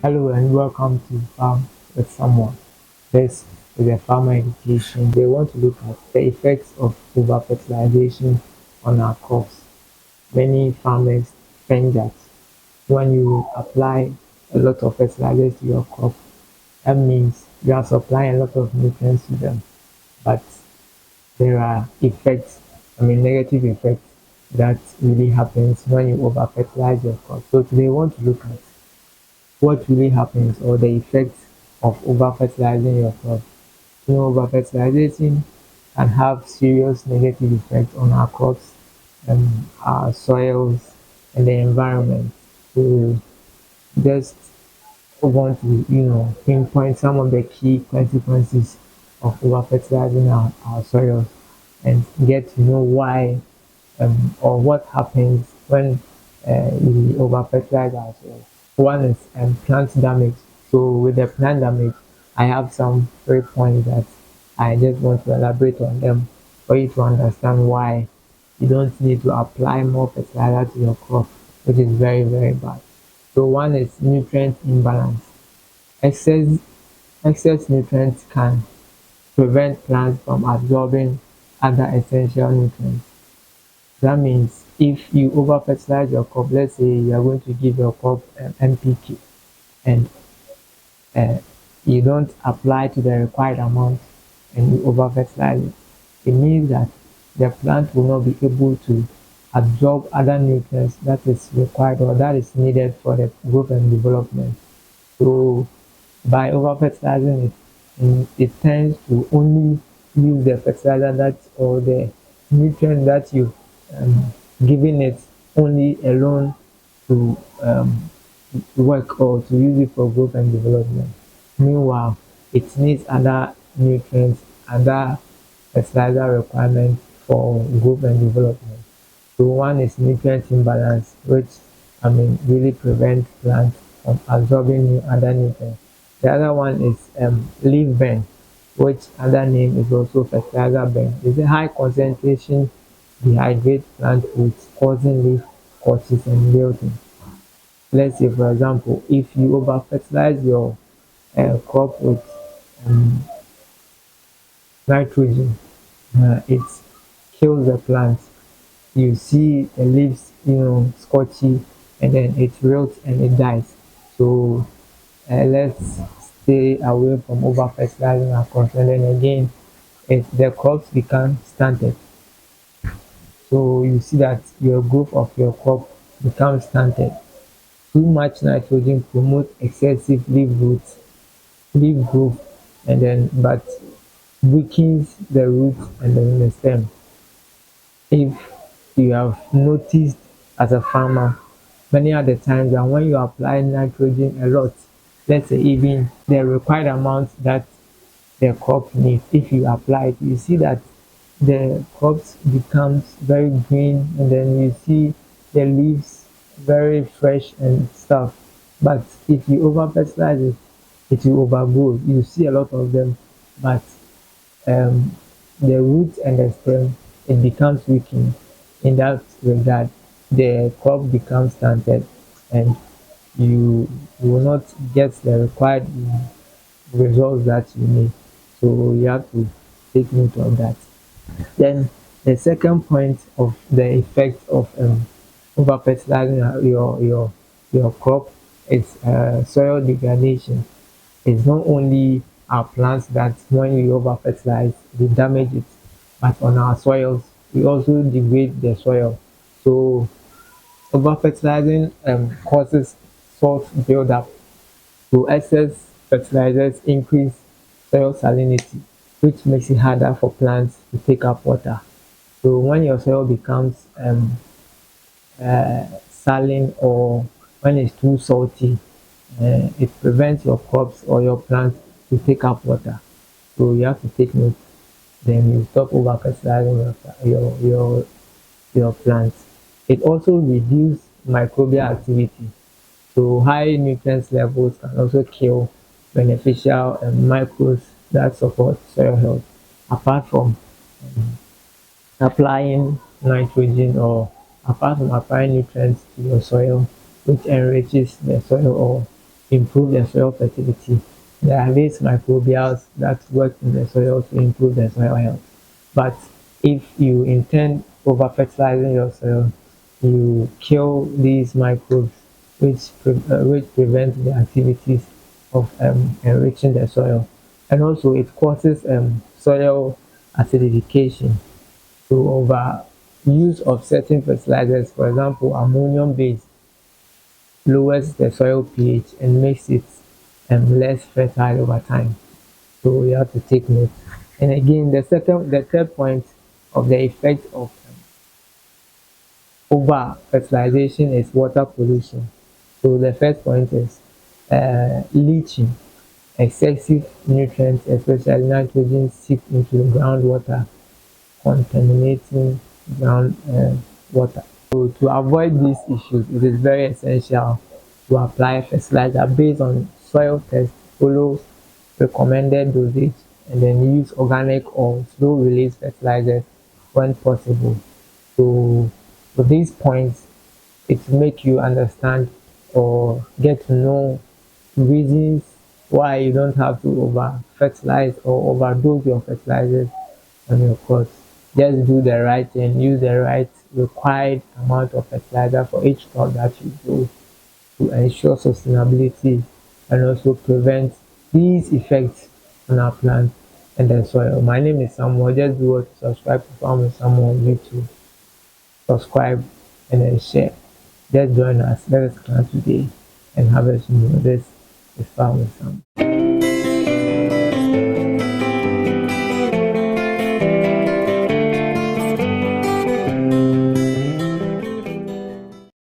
Hello and welcome to Farm with Someone. This is a farmer education. They want to look at the effects of over-fertilization on our crops. Many farmers think that when you apply a lot of fertilizers to your crop, that means you are supplying a lot of nutrients to them. But there are effects, negative effects that really happens when you over-fertilize your crop. So today we want to look at what really happens or the effects of over-fertilizing your crop. Over-fertilization can have serious negative effects on our crops, our soils, and the environment. So just want to, pinpoint some of the key consequences of over-fertilizing our soils and get to know why or what happens when we over-fertilize our soil. One is plant damage. So with the plant damage, I have some 3 points that I just want to elaborate on them for you to understand why you don't need to apply more fertilizer to your crop, which is very, very bad. So one is nutrient imbalance. Excess excess nutrients can prevent plants from absorbing other essential nutrients. That means if you over fertilize your crop, let's say you are going to give your crop NPK and uh, you don't apply to the required amount and you over fertilize it, it means that the plant will not be able to absorb other nutrients that is required or that is needed for the growth and development. So by over fertilizing it, it tends to only use the fertilizer that or the nutrient that you given it only alone to work or to use it for growth and development. Meanwhile, it needs other nutrients, other fertilizer requirements for growth and development. So one is nutrient imbalance, which really prevents plants from absorbing other nutrients. The other one is leaf burn, which other name is also fertilizer burn. It's a high concentration dehydrate plant roots causing leaf cortes and wilting. Let's say, for example, if you over fertilize your crop with um, nitrogen, it kills the plant. You see the leaves, scorchy, and then it wilts and it dies. So let's stay away from over fertilizing our crops. And then again, the crops become stunted. So you see that your growth of your crop becomes stunted. Too much nitrogen promotes excessive leaf growth, and then but weakens the roots and then the stem. If you have noticed as a farmer, many other times that when you apply nitrogen a lot, let's say even the required amount that the crop needs, if you apply it, you see that the crops becomes very green and then you see the leaves very fresh and stuff. But if you over fertilize it, it will overgrow. You see a lot of them, but um, the roots and the stem, it becomes weakened. In that regard, the crop becomes stunted and you will not get the required results that you need. So you have to take note of that. Then the second point of the effect of over fertilizing your crop is soil degradation. It's not only our plants that when we over fertilize we damage it, but on our soils we also degrade the soil. So over fertilizing causes salt buildup. So excess fertilizers increase soil salinity, which makes it harder for plants to take up water. So when your soil becomes saline or when it's too salty, it prevents your crops or your plants to take up water. So you have to take note. Then you stop over fertilizing your plants. It also reduces microbial activity. So high nutrients levels can also kill beneficial microbes that support soil health. Apart from applying nitrogen or apart from applying nutrients to your soil, which enriches the soil or improve the soil fertility. There are these microbials that work in the soil to improve the soil health. But if you intend over fertilizing your soil, you kill these microbes which prevent the activities of enriching the soil. And also it causes soil acidification. So over use of certain fertilizers, for example, ammonium based, lowers the soil pH and makes it less fertile over time. So you have to take note. And again, the third point of the effect of over fertilization is water pollution. So the first point is leaching. Excessive nutrients, especially nitrogen, seep into the groundwater, contaminating ground water. So to avoid these issues, it is very essential to apply fertilizer based on soil test, follow recommended dosage, and then use organic or slow release fertilizers when possible. So with these points, it will make you understand or get to know reasons why you don't have to over fertilize or overdose your fertilizers on your crops. Just do the right thing, use the right required amount of fertilizer for each crop that you do to ensure sustainability and also prevent these effects on our plants and the soil. My name is Samuel. Just do what to subscribe to Farm with Samuel on YouTube. Subscribe and then share. Just join us. Let us plan today and harvest more. This is Farm with Samuel.